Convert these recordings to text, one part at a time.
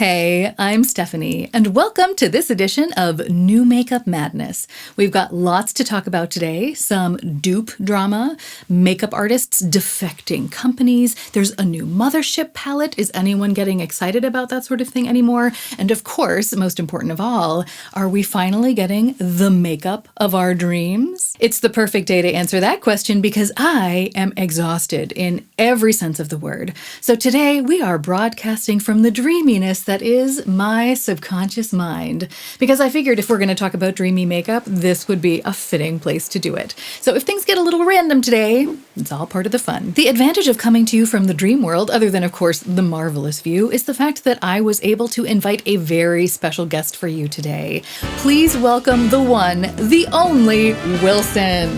Hey, I'm Stephanie, and welcome to this edition of New Makeup Madness. We've got lots to talk about today, some dupe drama, makeup artists defecting companies, there's a new mothership palette. Is anyone getting excited about that sort of thing anymore? And of course, most important of all, are we finally getting the makeup of our dreams? It's the perfect day to answer that question because I am exhausted in every sense of the word. So today we are broadcasting from the dreaminess that is my subconscious mind, because I figured if we're going to talk about dreamy makeup, this would be a fitting place to do it. So if things get a little random today, it's all part of the fun. The advantage of coming to you from the dream world, other than of course the marvelous view, is the fact that I was able to invite a very special guest for you today. Please welcome the one, the only Wilson.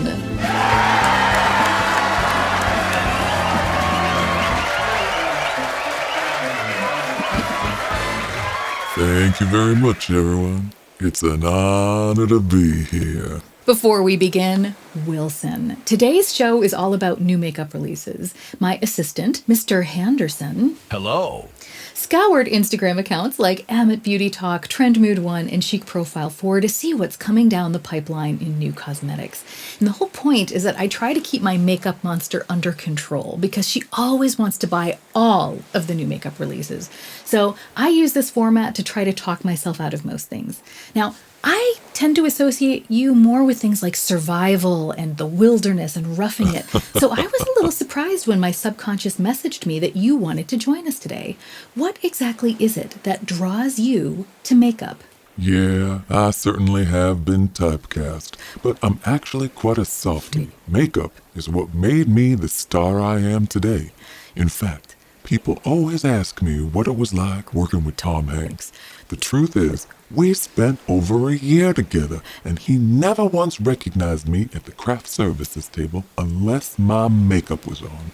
Thank you very much, everyone. It's an honor to be here. Before we begin, Wilson. Today's show is all about new makeup releases. My assistant, Mr. Henderson. Hello. Scoured Instagram accounts like Amit Beauty Talk, Trend Mood 1, and Chic Profile 4 to see what's coming down the pipeline in new cosmetics. And the whole point is that I try to keep my makeup monster under control because she always wants to buy all of the new makeup releases. So I use this format to try to talk myself out of most things. Now, I tend to associate you more with things like survival and the wilderness and roughing it. So I was a little surprised when my subconscious messaged me that you wanted to join us today. What exactly is it that draws you to makeup? Yeah, I certainly have been typecast, but I'm actually quite a softie. Makeup is what made me the star I am today. In fact, people always ask me what it was like working with Tom Hanks. The truth is, we spent over a year together, and he never once recognized me at the craft services table unless my makeup was on.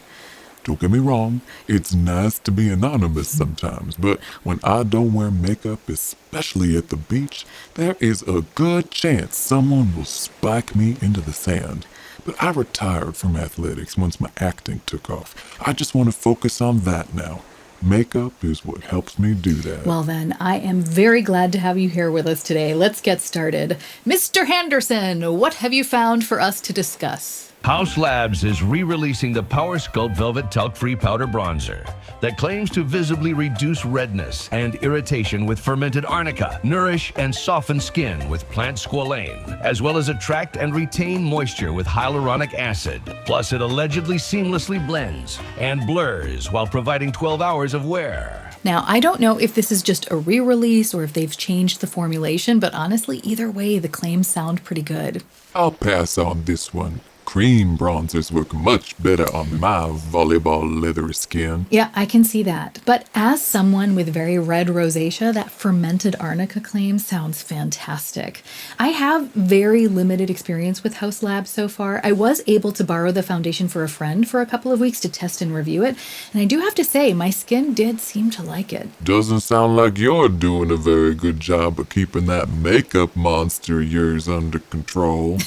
Don't get me wrong, it's nice to be anonymous sometimes, but when I don't wear makeup, especially at the beach, there is a good chance someone will spike me into the sand. But I retired from athletics once my acting took off. I just want to focus on that now. Makeup is what helps me do that. Well then, I am very glad to have you here with us today. Let's get started. Mr. Henderson, what have you found for us to discuss? Haus Labs is re-releasing the Power Sculpt Velvet Talc-Free Powder Bronzer that claims to visibly reduce redness and irritation with fermented arnica, nourish and soften skin with plant squalane, as well as attract and retain moisture with hyaluronic acid. Plus, it allegedly seamlessly blends and blurs while providing 12 hours of wear. Now, I don't know if this is just a re-release or if they've changed the formulation, but honestly, either way, the claims sound pretty good. I'll pass on this one. Cream bronzers work much better on my volleyball leathery skin. Yeah, I can see that. But as someone with very red rosacea, that fermented arnica claim sounds fantastic. I have very limited experience with Haus Labs so far. I was able to borrow the foundation for a friend for a couple of weeks to test and review it. And I do have to say, my skin did seem to like it. Doesn't sound like you're doing a very good job of keeping that makeup monster of yours under control.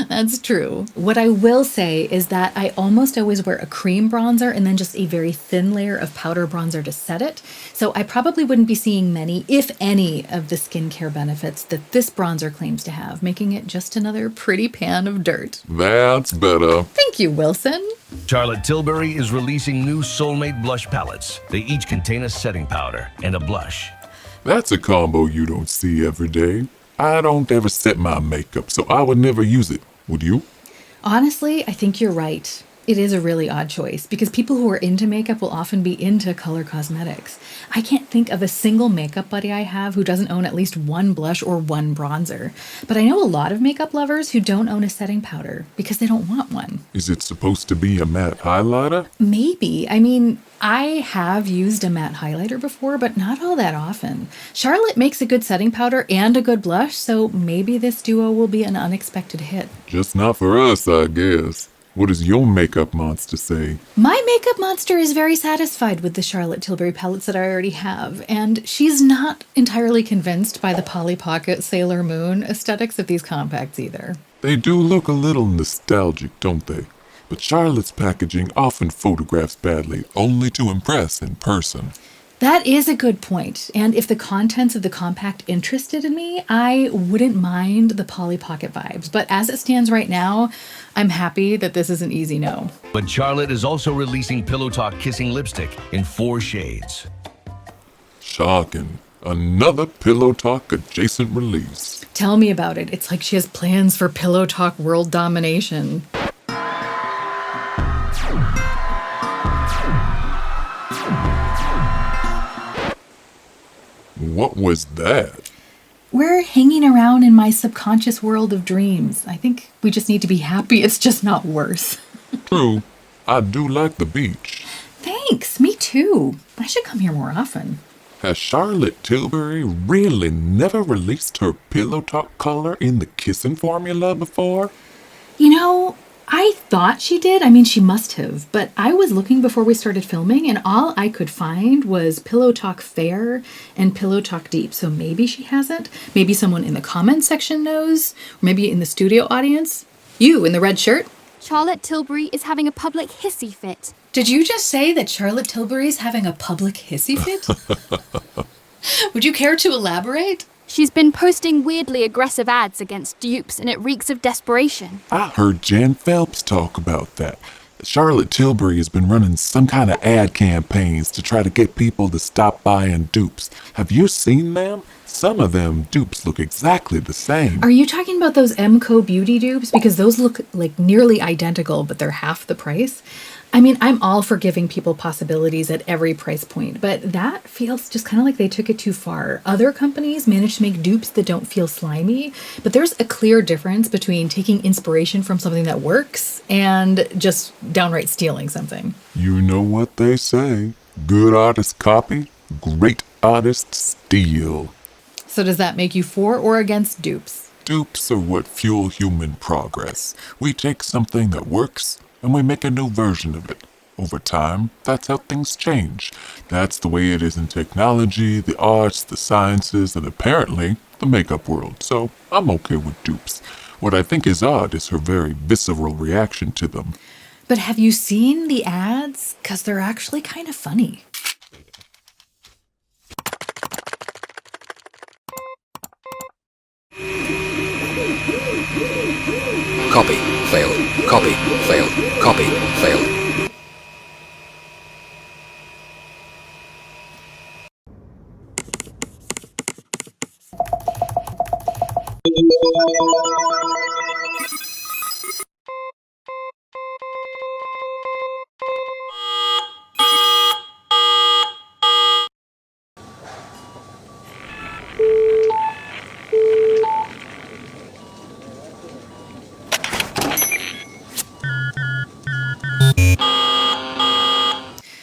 That's true. What I will say is that I almost always wear a cream bronzer and then just a very thin layer of powder bronzer to set it. So I probably wouldn't be seeing many, if any, of the skincare benefits that this bronzer claims to have, making it just another pretty pan of dirt. That's better. Thank you, Wilson. Charlotte Tilbury is releasing new Soulmate blush palettes. They each contain a setting powder and a blush. That's a combo you don't see every day. I don't ever set my makeup, so I would never use it. Would you? Honestly, I think you're right. It is a really odd choice because people who are into makeup will often be into color cosmetics. I can't think of a single makeup buddy I have who doesn't own at least one blush or one bronzer. But I know a lot of makeup lovers who don't own a setting powder because they don't want one. Is it supposed to be a matte highlighter? Maybe. I mean, I have used a matte highlighter before, but not all that often. Charlotte makes a good setting powder and a good blush, so maybe this duo will be an unexpected hit. Just not for us, I guess. What does your makeup monster say? My makeup monster is very satisfied with the Charlotte Tilbury palettes that I already have, and she's not entirely convinced by the Polly Pocket Sailor Moon aesthetics of these compacts either. They do look a little nostalgic, don't they? But Charlotte's packaging often photographs badly, only to impress in person. That is a good point. And if the contents of the compact interested in me, I wouldn't mind the Polly Pocket vibes. But as it stands right now, I'm happy that this is an easy no. But Charlotte is also releasing Pillow Talk Kissing Lipstick in 4 shades. Shocking. Another Pillow Talk adjacent release. Tell me about it. It's like she has plans for Pillow Talk world domination. What was that? We're hanging around in my subconscious world of dreams. I think we just need to be happy it's just not worse. True. I do like the beach. Thanks, me too. I should come here more often. Has Charlotte Tilbury really never released her Pillow Talk color in the kissing formula before? You know, I thought she did. I mean, she must have. But I was looking before we started filming, and all I could find was Pillow Talk Fair and Pillow Talk Deep. So maybe she hasn't. Maybe someone in the comments section knows. Or maybe in the studio audience. You in the red shirt. Charlotte Tilbury is having a public hissy fit. Did you just say that Charlotte Tilbury is having a public hissy fit? Would you care to elaborate? She's been posting weirdly aggressive ads against dupes, and it reeks of desperation. I heard Jan Phelps talk about that. Charlotte Tilbury has been running some kind of ad campaigns to try to get people to stop buying dupes. Have you seen them? Some of them dupes look exactly the same. Are you talking about those MCO beauty dupes? Because those look like nearly identical, but they're half the price. I mean, I'm all for giving people possibilities at every price point, but that feels just kind of like they took it too far. Other companies manage to make dupes that don't feel slimy, but there's a clear difference between taking inspiration from something that works and just downright stealing something. You know what they say. Good artists copy, great artists steal. So does that make you for or against dupes? Dupes are what fuel human progress. We take something that works and we make a new version of it. Over time, that's how things change. That's the way it is in technology, the arts, the sciences, and apparently the makeup world. So I'm okay with dupes. What I think is odd is her very visceral reaction to them. But have you seen the ads? Because they're actually kind of funny. Copy, failed, copy, failed, copy, failed.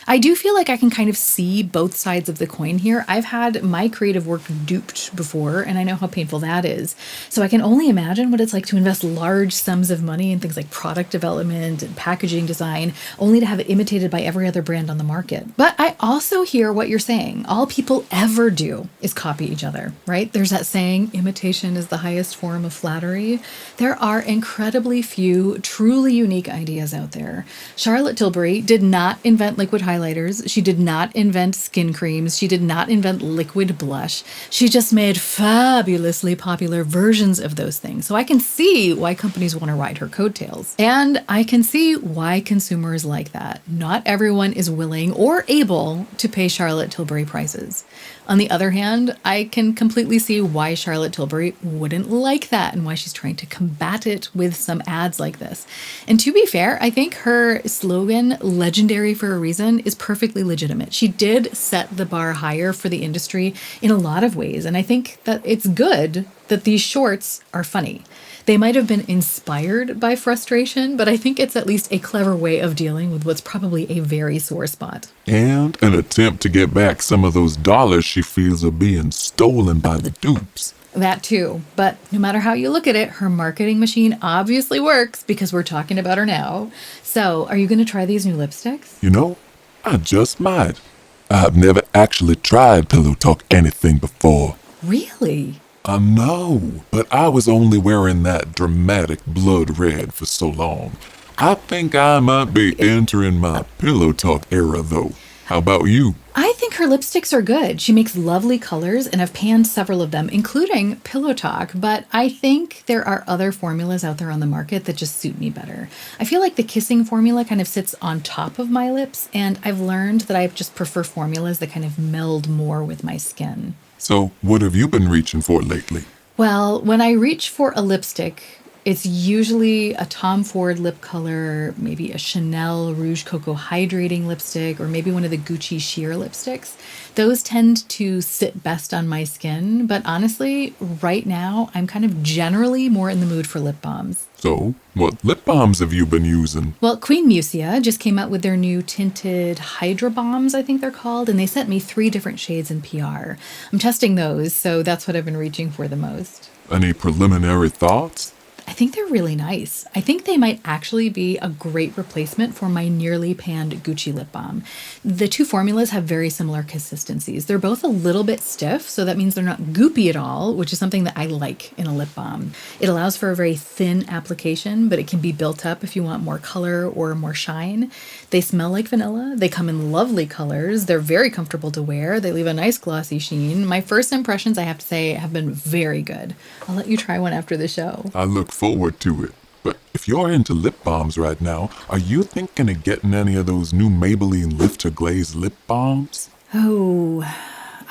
I do feel like I can kind of see both sides of the coin here. I've had my creative work duped before, and I know how painful that is. So I can only imagine what it's like to invest large sums of money in things like product development and packaging design, only to have it imitated by every other brand on the market. But I also hear what you're saying. All people ever do is copy each other, right? There's that saying, imitation is the highest form of flattery. There are incredibly few truly unique ideas out there. Charlotte Tilbury did not invent liquid highlighters. She did not invent skin creams. She did not invent liquid blush. She just made fabulously popular versions of those things. So I can see why companies want to ride her coattails. And I can see why consumers like that. Not everyone is willing or able to pay Charlotte Tilbury prices. On the other hand, I can completely see why Charlotte Tilbury wouldn't like that and why she's trying to combat it with some ads like this. And to be fair, I think her slogan, legendary for a reason, is perfectly legitimate. She did set the bar higher for the industry in a lot of ways, and I think that it's good that these shorts are funny. They might have been inspired by frustration, but I think it's at least a clever way of dealing with what's probably a very sore spot. And an attempt to get back some of those dollars she feels are being stolen by the dupes. That too. But no matter how you look at it, her marketing machine obviously works because we're talking about her now. So, are you going to try these new lipsticks? You know, I just might. I've never actually tried Pillow Talk anything before. Really? I know, but I was only wearing that dramatic blood red for so long. I think I might be entering my Pillow Talk era, though. How about you? I think her lipsticks are good. She makes lovely colors, and I've panned several of them, including Pillow Talk, but I think there are other formulas out there on the market that just suit me better. I feel like the kissing formula kind of sits on top of my lips, and I've learned that I just prefer formulas that kind of meld more with my skin. So, what have you been reaching for lately? Well, when I reach for a lipstick, it's usually a Tom Ford lip color, maybe a Chanel Rouge Cocoa Hydrating lipstick, or maybe one of the Gucci sheer lipsticks. Those tend to sit best on my skin, but honestly, right now, I'm kind of generally more in the mood for lip balms. So, what lip balms have you been using? Well, Queen MUSIA just came out with their new tinted Hydrabalms, I think they're called, and they sent me 3 different shades in PR. I'm testing those, so that's what I've been reaching for the most. Any preliminary thoughts? I think they're really nice. I think they might actually be a great replacement for my nearly panned Gucci lip balm. The 2 formulas have very similar consistencies. They're both a little bit stiff, so that means they're not goopy at all, which is something that I like in a lip balm. It allows for a very thin application, but it can be built up if you want more color or more shine. They smell like vanilla. They come in lovely colors. They're very comfortable to wear. They leave a nice glossy sheen. My first impressions, I have to say, have been very good. I'll let you try one after the show. I look forward to it. But if you're into lip balms right now, are you thinking of getting any of those new Maybelline Lift to Glaze lip balms? Oh,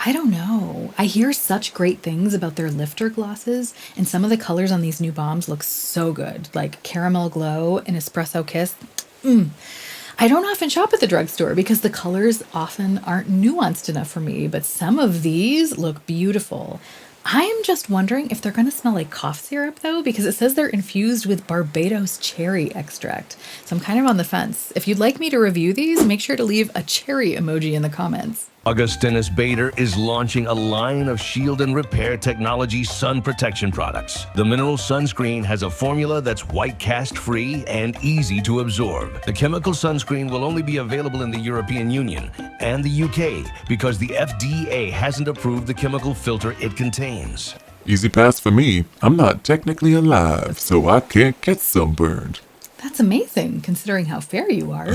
I don't know. I hear such great things about their lifter glosses, and some of the colors on these new balms look so good, like Caramel Glow and Espresso Kiss. I don't often shop at the drugstore because the colors often aren't nuanced enough for me, but some of these look beautiful. I'm just wondering if they're going to smell like cough syrup, though, because it says they're infused with Barbados cherry extract. So I'm kind of on the fence. If you'd like me to review these, make sure to leave a cherry emoji in the comments. Augustinus Bader is launching a line of shield and repair technology sun protection products. The mineral sunscreen has a formula that's white cast free and easy to absorb. The chemical sunscreen will only be available in the European Union and the UK because the FDA hasn't approved the chemical filter it contains. Easy pass for me. I'm not technically alive, so I can't get sunburned. That's amazing, considering how fair you are.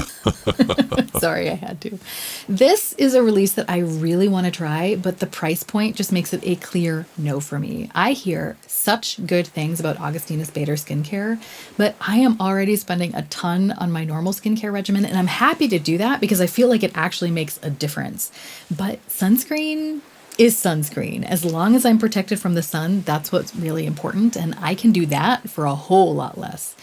Sorry, I had to. This is a release that I really want to try, but the price point just makes it a clear no for me. I hear such good things about Augustinus Bader skincare, but I am already spending a ton on my normal skincare regimen, and I'm happy to do that because I feel like it actually makes a difference. But sunscreen is sunscreen. As long as I'm protected from the sun, that's what's really important, and I can do that for a whole lot less.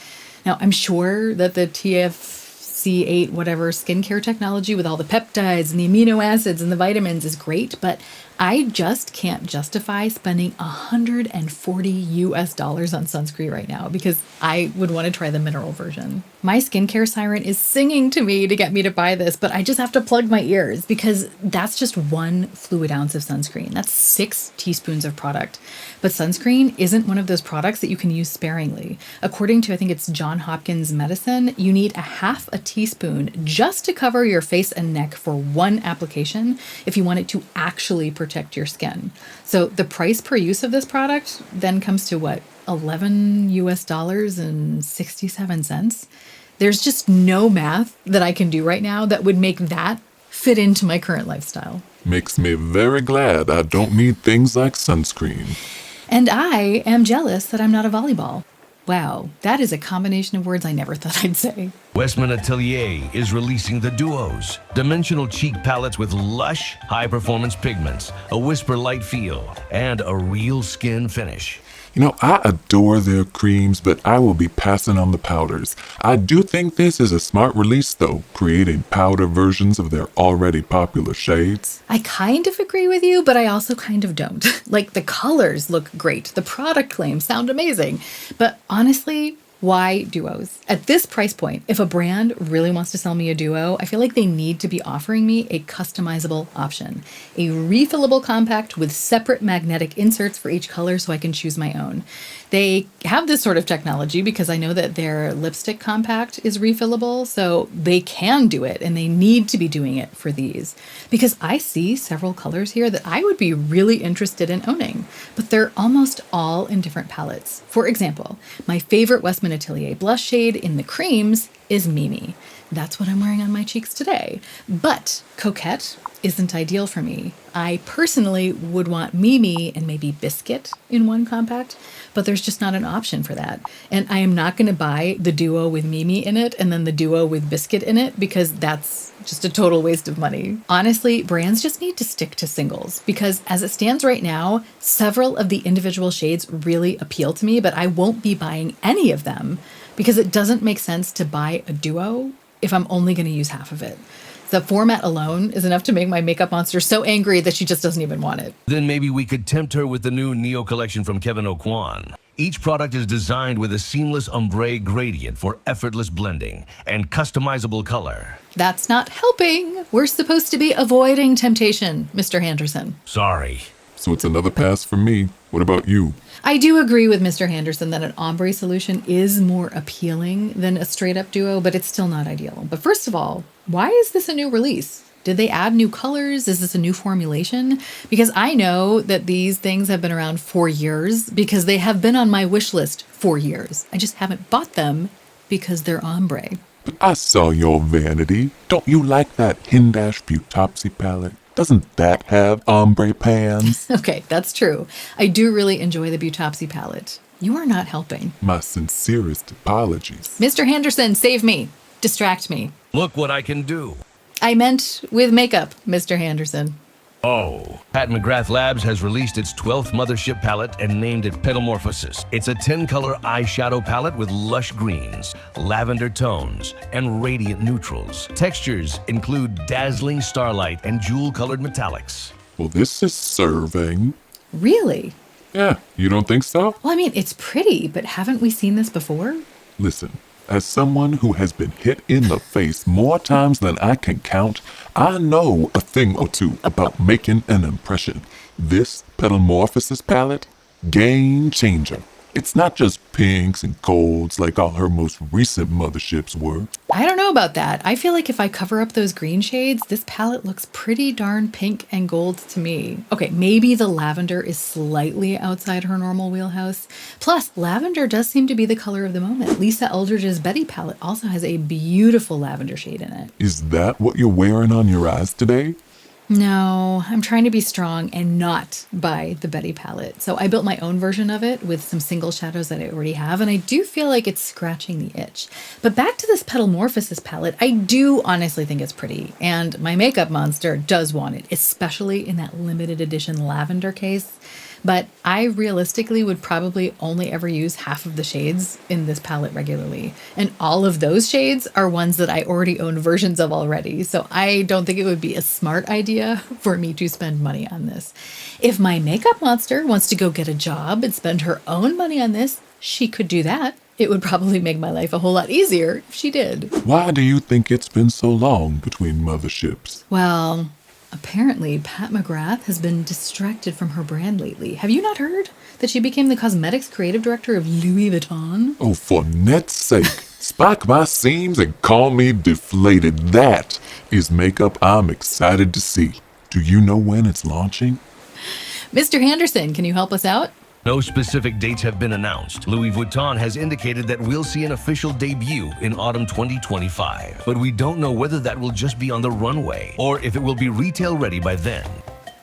Now, I'm sure that the TFC8 whatever skincare technology with all the peptides and the amino acids and the vitamins is great, but I just can't justify spending $140 on sunscreen right now because I would want to try the mineral version. My skincare siren is singing to me to get me to buy this, but I just have to plug my ears because that's just 1 fluid ounce of sunscreen. That's 6 teaspoons of product. But sunscreen isn't one of those products that you can use sparingly. According to, I think it's John Hopkins Medicine, you need a half a teaspoon just to cover your face and neck for 1 application if you want it to actually protect your skin. So the price per use of this product then comes to what? $11 and 67 cents. There's just no math that I can do right now that would make that fit into my current lifestyle. Makes me very glad I don't need things like sunscreen. And I am jealous that I'm not a volleyball. Wow, that is a combination of words I never thought I'd say. Westman Atelier is releasing the Duos, dimensional cheek palettes with lush, high-performance pigments, a whisper light feel, and a real skin finish. You know, I adore their creams, but I will be passing on the powders. I do think this is a smart release, though, creating powder versions of their already popular shades. I kind of agree with you, but I also kind of don't. Like, the colors look great. The product claims sound amazing. But honestly, why duos? At this price point, if a brand really wants to sell me a duo, I feel like they need to be offering me a customizable option. A refillable compact with separate magnetic inserts for each color so I can choose my own. They have this sort of technology because I know that their lipstick compact is refillable, so they can do it and they need to be doing it for these. Because I see several colors here that I would be really interested in owning, but they're almost all in different palettes. For example, my favorite Westman Atelier blush shade in the creams is Mimi. That's what I'm wearing on my cheeks today. But Coquette isn't ideal for me. I personally would want Mimi and maybe Biscuit in one compact, but there's just not an option for that. And I am not going to buy the duo with Mimi in it and then the duo with Biscuit in it because that's just a total waste of money. Honestly, brands just need to stick to singles because as it stands right now, several of the individual shades really appeal to me, but I won't be buying any of them because it doesn't make sense to buy a duo if I'm only going to use half of it. The format alone is enough to make my makeup monster so angry that she just doesn't even want it. Then maybe we could tempt her with the new Neo collection from Kevyn Aucoin. Each product is designed with a seamless ombre gradient for effortless blending and customizable color. That's not helping. We're supposed to be avoiding temptation, Mr. Henderson. Sorry. So it's another pass for me. What about you? I do agree with Mr. Henderson that an ombre solution is more appealing than a straight-up duo, but it's still not ideal. But first of all, why is this a new release? Did they add new colors? Is this a new formulation? Because I know that these things have been around for years because they have been on my wish list for years. I just haven't bought them because they're ombre. But I saw your vanity. Don't you like that Hindash Beautopsy palette? Doesn't that have ombre pans? Okay, that's true. I do really enjoy the Beautopsy palette. You are not helping. My sincerest apologies. Mr. Henderson, save me. Distract me. Look what I can do. I meant with makeup, Mr. Henderson. Oh, McGrath Labs has released its 12th mothership palette and named it Petalmorphosis. It's a 10-color eyeshadow palette with lush greens, lavender tones, and radiant neutrals. Textures include dazzling starlight and jewel-colored metallics. Well, this is serving. Really? Yeah, you don't think so? Well, I mean, it's pretty, but haven't we seen this before? Listen, as someone who has been hit in the face more times than I can count, I know a thing or two about making an impression. This Petalmorphosis palette, game changer. It's not just pinks and golds like all her most recent motherships were. I don't know about that. I feel like if I cover up those green shades, this palette looks pretty darn pink and gold to me. Okay, maybe the lavender is slightly outside her normal wheelhouse. Plus, lavender does seem to be the color of the moment. Lisa Eldridge's Betty palette also has a beautiful lavender shade in it. Is that what you're wearing on your eyes today? No, I'm trying to be strong and not buy the Betty palette. So I built my own version of it with some single shadows that I already have, and I do feel like it's scratching the itch. But back to this Petalmorphosis palette, I do honestly think it's pretty, and my makeup monster does want it, especially in that limited edition lavender case. But I realistically would probably only ever use half of the shades in this palette regularly. And all of those shades are ones that I already own versions of already. So I don't think it would be a smart idea for me to spend money on this. If my makeup monster wants to go get a job and spend her own money on this, she could do that. It would probably make my life a whole lot easier if she did. Why do you think it's been so long between motherships? Well, apparently, Pat McGrath has been distracted from her brand lately. Have you not heard that she became the cosmetics creative director of Louis Vuitton? Oh, for net's sake. Spike my seams and call me deflated. That is makeup I'm excited to see. Do you know when it's launching? Mr. Henderson, can you help us out? No specific dates have been announced. Louis Vuitton has indicated that we'll see an official debut in autumn 2025. But we don't know whether that will just be on the runway or if it will be retail ready by then.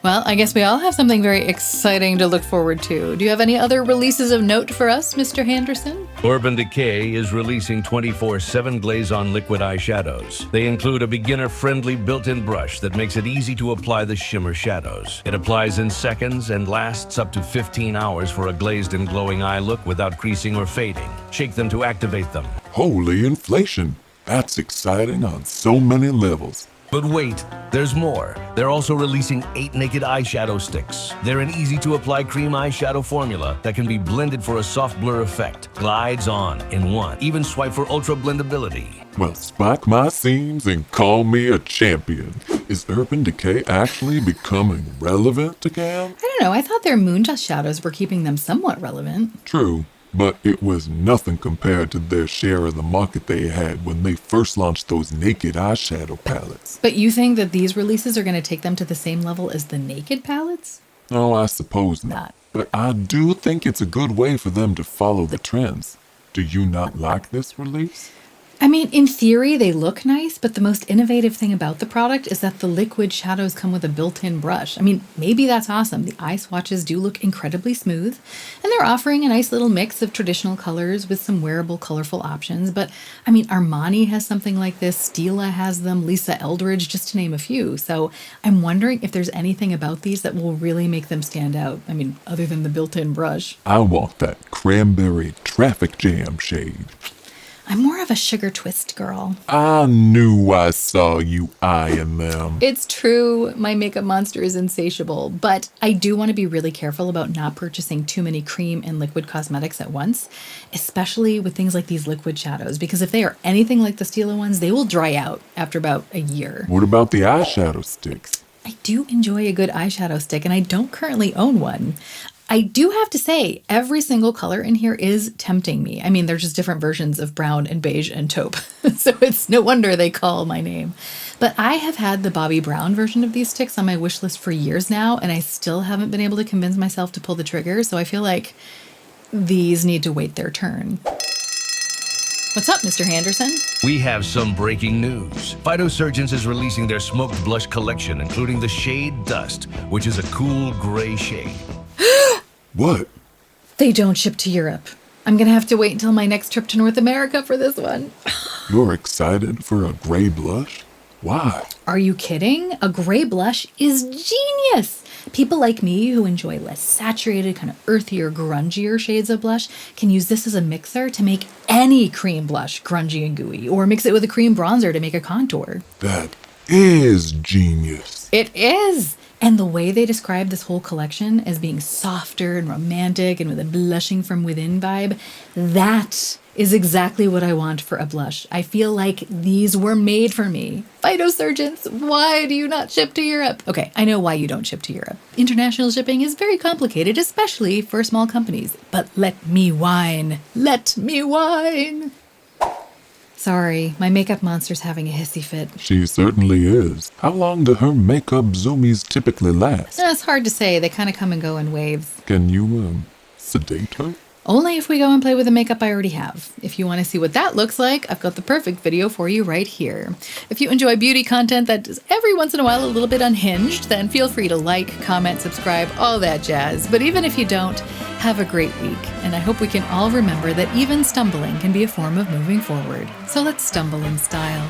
Well, I guess we all have something very exciting to look forward to. Do you have any other releases of note for us, Mr. Henderson? Urban Decay is releasing 24/7 Glaze on liquid eyeshadows. They include a beginner-friendly built-in brush that makes it easy to apply the shimmer shadows. It applies in seconds and lasts up to 15 hours for a glazed and glowing eye look without creasing or fading. Shake them to activate them. Holy inflation. That's exciting on so many levels. But wait, there's more. They're also releasing 8 naked eyeshadow sticks. They're an easy-to-apply cream eyeshadow formula that can be blended for a soft blur effect. Glides on in one. Even swipe for ultra blendability. Well, spike my seams and call me a champion. Is Urban Decay actually becoming relevant again? I don't know. I thought their moondust shadows were keeping them somewhat relevant. True, but it was nothing compared to their share of the market they had when they first launched those naked eyeshadow palettes. But you think that these releases are going to take them to the same level as the naked palettes? No, I suppose not. But I do think it's a good way for them to follow the trends. Do you not like this release? I mean, in theory, they look nice, but the most innovative thing about the product is that the liquid shadows come with a built-in brush. I mean, maybe that's awesome. The eye swatches do look incredibly smooth, and they're offering a nice little mix of traditional colors with some wearable, colorful options. But, I mean, Armani has something like this, Stila has them, Lisa Eldridge, just to name a few. So I'm wondering if there's anything about these that will really make them stand out. I mean, other than the built-in brush. I want that cranberry traffic jam shade. I'm more of a sugar twist girl. I knew I saw you eyeing them. It's true, my makeup monster is insatiable, but I do want to be really careful about not purchasing too many cream and liquid cosmetics at once, especially with things like these liquid shadows, because if they are anything like the Stila ones, they will dry out after about a year. What about the eyeshadow sticks? I do enjoy a good eyeshadow stick, and I don't currently own one. I do have to say, every single color in here is tempting me. I mean, they're just different versions of brown and beige and taupe. So it's no wonder they call my name. But I have had the Bobbi Brown version of these sticks on my wish list for years now, and I still haven't been able to convince myself to pull the trigger. So I feel like these need to wait their turn. What's up, Mr. Henderson? We have some breaking news. Phytosurgence is releasing their smoked blush collection, including the shade Dust, which is a cool gray shade. What? They don't ship to Europe. I'm going to have to wait until my next trip to North America for this one. You're excited for a gray blush? Why? Are you kidding? A gray blush is genius. People like me who enjoy less saturated, kind of earthier, grungier shades of blush can use this as a mixer to make any cream blush grungy and gooey, or mix it with a cream bronzer to make a contour. That is genius. It is. And the way they describe this whole collection as being softer and romantic and with a blushing from within vibe, that is exactly what I want for a blush. I feel like these were made for me. Phytosurgence, why do you not ship to Europe? Okay, I know why you don't ship to Europe. International shipping is very complicated, especially for small companies. But let me whine. Let me whine. Sorry, my makeup monster's having a hissy fit. She certainly is. How long do her makeup zoomies typically last? It's hard to say. They kind of come and go in waves. Can you, sedate her? Only if we go and play with the makeup I already have. If you want to see what that looks like, I've got the perfect video for you right here. If you enjoy beauty content that is every once in a while a little bit unhinged, then feel free to like, comment, subscribe, all that jazz. But even if you don't, have a great week. And I hope we can all remember that even stumbling can be a form of moving forward. So let's stumble in style.